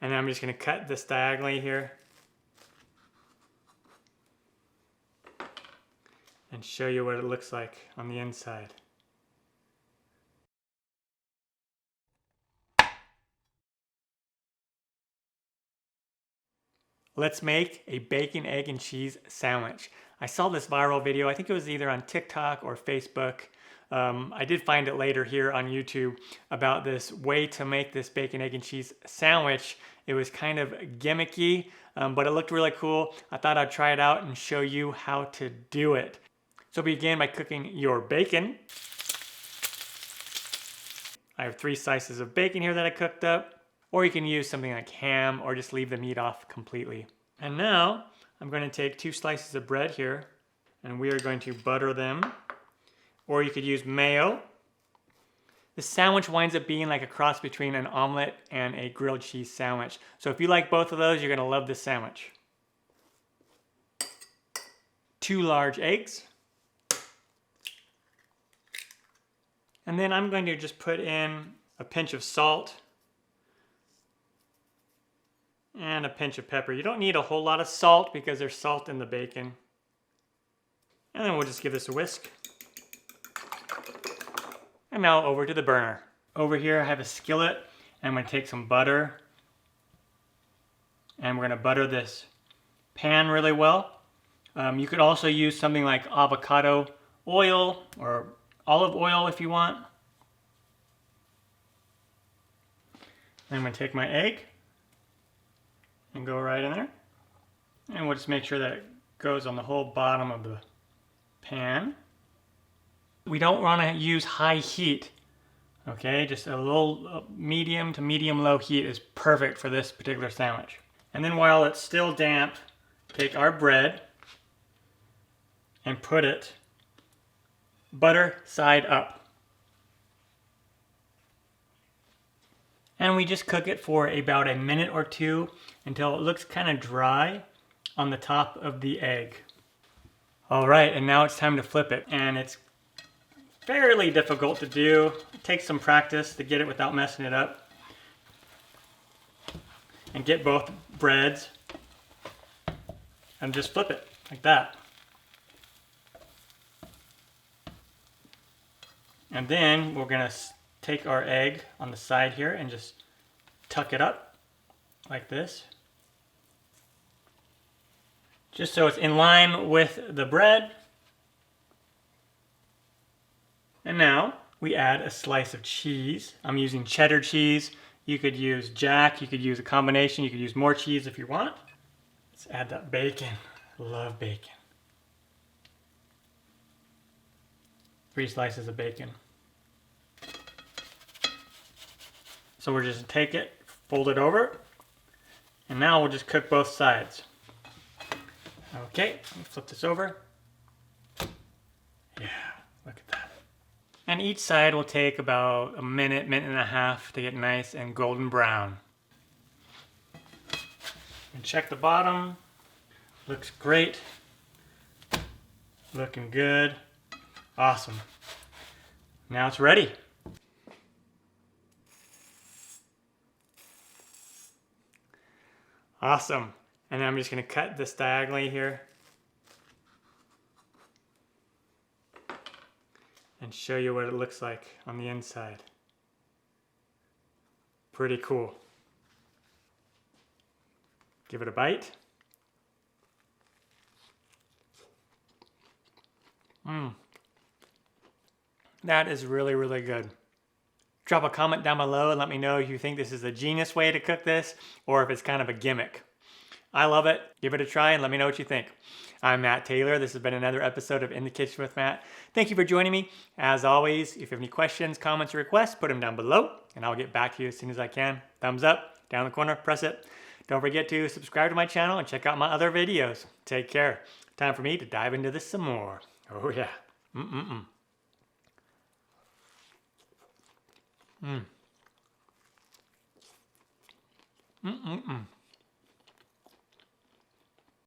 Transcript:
And then I'm just going to cut this diagonally here and show you what it looks like on the inside. Let's make a bacon, egg, and cheese sandwich. I saw this viral video, I think it was either on TikTok or Facebook. I did find it later here on YouTube about this way to make this bacon, egg, and cheese sandwich. It was kind of gimmicky, but it looked really cool. I thought I'd try it out and show you how to do it. So begin by cooking your bacon. I have 3 slices of bacon here that I cooked up. Or you can use something like ham or just leave the meat off completely. And now I'm going to take 2 slices of bread here and we are going to butter them. Or you could use mayo. The sandwich winds up being like a cross between an omelet and a grilled cheese sandwich. So if you like both of those, you're going to love this sandwich. 2 large eggs. And then I'm going to just put in a pinch of salt and a pinch of pepper. You don't need a whole lot of salt because there's salt in the bacon. And then we'll just give this a whisk. And now over to the burner. Over here I have a skillet and I'm going to take some butter. And we're going to butter this pan really well. You could also use something like avocado oil or olive oil if you want. And I'm going to take my egg and go right in there. And we'll just make sure that it goes on the whole bottom of the pan. We don't want to use high heat, okay? Just a little medium to medium low heat is perfect for this particular sandwich. And then while it's still damp, take our bread and put it butter side up. And we just cook it for about a minute or 2 until it looks kind of dry on the top of the egg. All right, and now it's time to flip it. And it's fairly difficult to do. It takes some practice to get it without messing it up. And get both breads and just flip it like that. And then we're gonna take our egg on the side here and just tuck it up like this. Just so it's in line with the bread. And now we add a slice of cheese. I'm using cheddar cheese. You could use Jack, you could use a combination, you could use more cheese if you want. Let's add that bacon. Love bacon. 3 slices of bacon. So we're just gonna take it, fold it over, and now we'll just cook both sides. Okay, let me flip this over. Yeah, look at that. And each side will take about a minute, minute and a half to get nice and golden brown. And check the bottom. Looks great. Looking good. Awesome. Now it's ready. Awesome. And then I'm just going to cut this diagonally here and show you what it looks like on the inside. Pretty cool. Give it a bite. That is really, really good. Drop a comment down below and let me know if you think this is a genius way to cook this or if it's kind of a gimmick. I love it. Give it a try and let me know what you think. I'm Matt Taylor. This has been another episode of In the Kitchen with Matt. Thank you for joining me. As always, if you have any questions, comments, or requests, put them down below and I'll get back to you as soon as I can. Thumbs up, down in the corner, press it. Don't forget to subscribe to my channel and check out my other videos. Take care. Time for me to dive into this some more. Oh yeah. Mm.